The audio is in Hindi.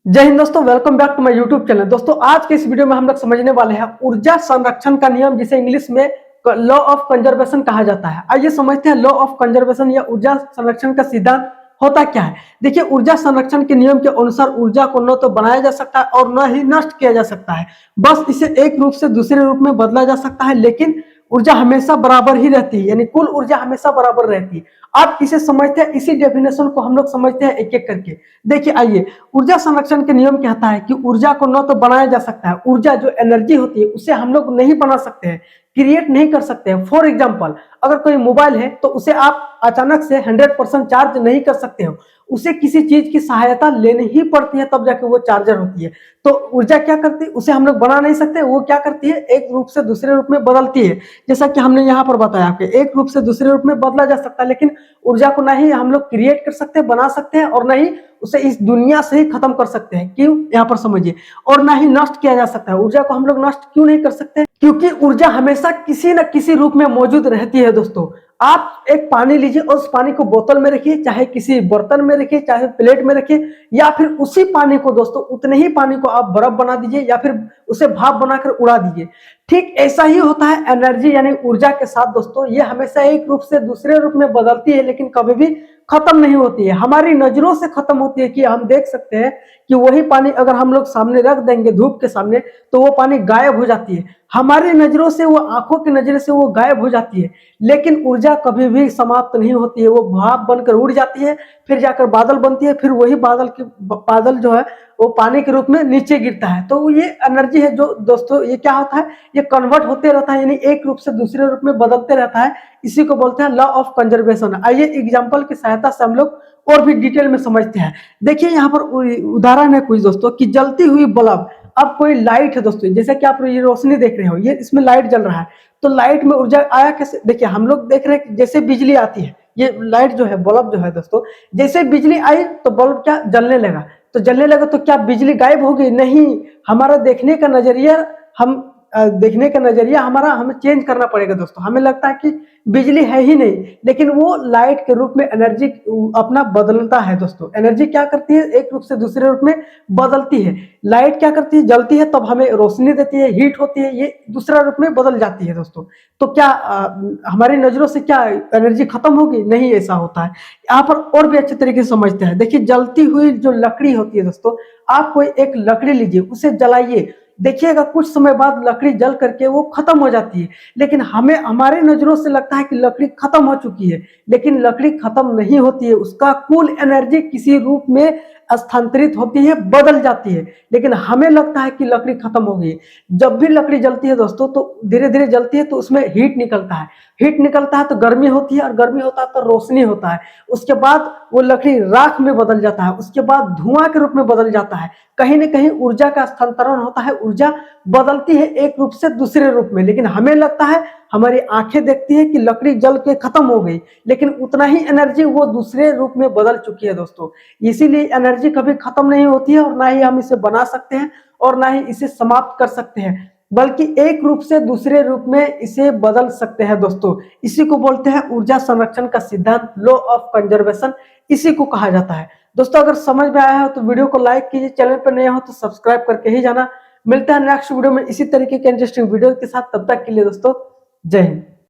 जय हिंद दोस्तों, welcome back to my YouTube channel. दोस्तों आज के इस वीडियो में हम लोग समझने वाले हैं ऊर्जा संरक्षण का नियम, जिसे इंग्लिश में लॉ ऑफ कंजर्वेशन कहा जाता है। आइए समझते हैं लॉ ऑफ कंजर्वेशन या ऊर्जा संरक्षण का सिद्धांत होता क्या है। देखिए, ऊर्जा संरक्षण के नियम के अनुसार ऊर्जा को न तो बनाया जा सकता है और न ही नष्ट किया जा सकता है, बस इसे एक रूप से दूसरे रूप में बदला जा सकता है, लेकिन ऊर्जा हमेशा बराबर ही रहती है, यानी कुल ऊर्जा हमेशा बराबर रहती है। आप इसे समझते हैं, इसी डेफिनेशन को हम लोग समझते हैं एक एक करके। देखिए आइए, ऊर्जा संरक्षण के नियम कहता है कि ऊर्जा को न तो बनाया जा सकता है, ऊर्जा जो एनर्जी होती है उसे हम लोग नहीं बना सकते हैं, क्रिएट नहीं कर सकते हैं। फॉर एग्जाम्पल, अगर कोई मोबाइल है तो उसे आप अचानक से 100% चार्ज नहीं कर सकते हो, उसे किसी चीज की सहायता लेनी ही पड़ती है, तब जाके वो चार्जर होती है। तो ऊर्जा क्या करती है, उसे हम लोग बना नहीं सकते, वो क्या करती है, एक रूप से दूसरे रूप में बदलती है। जैसा कि हमने यहाँ पर बताया आपके, एक रूप से दूसरे रूप में बदला जा सकता है, लेकिन ऊर्जा को ना ही हम लोग क्रिएट कर सकते हैं, बना सकते हैं, और ना ही उसे इस दुनिया से ही खत्म कर सकते हैं। क्यों, यहाँ पर समझिए। और ना ही नष्ट किया जा सकता है। ऊर्जा को हम लोग नष्ट क्यों नहीं कर सकते? क्योंकि ऊर्जा हमेशा किसी न किसी रूप में मौजूद रहती है। दोस्तों, आप एक पानी लीजिए और उस पानी को बोतल में रखिए, चाहे किसी बर्तन में रखिए, चाहे प्लेट में रखिए, या फिर उसी पानी को दोस्तों, उतने ही पानी को आप बर्फ बना दीजिए या फिर उसे भाप बनाकर उड़ा दीजिए। ठीक ऐसा ही होता है एनर्जी यानी ऊर्जा के साथ। दोस्तों, ये हमेशा एक रूप से दूसरे रूप में बदलती है, लेकिन कभी भी खत्म नहीं होती है। हमारी नजरों से खत्म होती है कि हम देख सकते हैं कि वही पानी अगर हम लोग सामने रख देंगे धूप के सामने, तो वो पानी गायब हो जाती है। हमारी नजरों से, वो आंखों की नजर से वो गायब हो जाती है, लेकिन ऊर्जा कभी भी समाप्त नहीं होती है। वो भाप बनकर उड़ जाती है, फिर जाकर बादल बनती है, फिर वही बादल जो है वो पानी के रूप में नीचे गिरता है। तो ये एनर्जी है जो दोस्तों, ये क्या होता है, ये कन्वर्ट होते रहता है, यानी एक रूप से दूसरे रूप में बदलते रहता है। इसी को बोलते हैं लॉ ऑफ कंजर्वेशन। आइए एग्जांपल की सहायता से हम लोग और भी डिटेल में समझते हैं। देखिए यहाँ पर उदाहरण है कुछ दोस्तों कि जलती हुई बल्ब। अब कोई लाइट है दोस्तों, जैसे कि आप ये रोशनी देख रहे हो, ये इसमें लाइट जल रहा है, तो लाइट में ऊर्जा आया कैसे? देखिए, हम लोग देख रहे हैं जैसे बिजली आती है, ये लाइट जो है, बल्ब जो है दोस्तों, जैसे बिजली आई तो बल्ब क्या जलने लगा। तो जलने लगा तो क्या बिजली गायब हो गई? नहीं। हमारा देखने का नजरिया, हम देखने का नजरिया हमारा हमें चेंज करना पड़ेगा दोस्तों। हमें लगता है कि बिजली है ही नहीं, लेकिन वो लाइट के रूप में एनर्जी अपना बदलता है दोस्तों। एनर्जी क्या करती है, एक रूप से दूसरे रूप में बदलती है। लाइट क्या करती है, जलती है तब हमें रोशनी देती है, हीट होती है, ये दूसरा रूप में बदल जाती है दोस्तों। तो क्या हमारी नजरों से क्या एनर्जी खत्म होगी? नहीं, ऐसा होता है। यहाँ पर और भी अच्छे तरीके से समझते हैं। देखिए, जलती हुई जो लकड़ी होती है दोस्तों, आप कोई एक लकड़ी लीजिए, उसे जलाइए, देखिएगा कुछ समय बाद लकड़ी जल करके वो खत्म हो जाती है। लेकिन हमें, हमारे नजरों से लगता है कि लकड़ी खत्म हो चुकी है, लेकिन लकड़ी खत्म नहीं होती है। उसका कुल एनर्जी किसी रूप में स्थानांतरित होती है, बदल जाती है, लेकिन हमें लगता है कि लकड़ी खत्म हो गई। जब भी लकड़ी जलती है दोस्तों, तो धीरे धीरे जलती है, तो उसमें हीट निकलता है। हीट निकलता है तो गर्मी होती है, और गर्मी होता है तो रोशनी होता है। उसके बाद वो लकड़ी राख में बदल जाता है, उसके बाद धुआं के रूप में बदल जाता है। कहीं ना कहीं ऊर्जा का स्थानांतरण होता है, ऊर्जा बदलती है एक रूप से दूसरे रूप में। लेकिन हमें लगता है, हमारी आंखें देखती है कि लकड़ी जल के खत्म हो गई, लेकिन उतना ही एनर्जी वो दूसरे रूप में बदल चुकी है दोस्तों। इसीलिए एनर्जी कभी खत्म नहीं होती है, और ना ही हम इसे बना सकते हैं, और ना ही इसे समाप्त कर सकते हैं, बल्कि एक रूप से दूसरे रूप में इसे बदल सकते हैं दोस्तों। इसी को बोलते हैं ऊर्जा संरक्षण का सिद्धांत, लॉ ऑफ कंजर्वेशन, इसी को कहा जाता है। दोस्तों, अगर समझ में आया हो तो वीडियो को लाइक कीजिए, चैनल पर नए हो तो सब्सक्राइब करके ही जाना। मिलता है नेक्स्ट वीडियो में इसी तरीके के इंटरेस्टिंग वीडियो के साथ। तब तक के लिए दोस्तों, जय हिंद।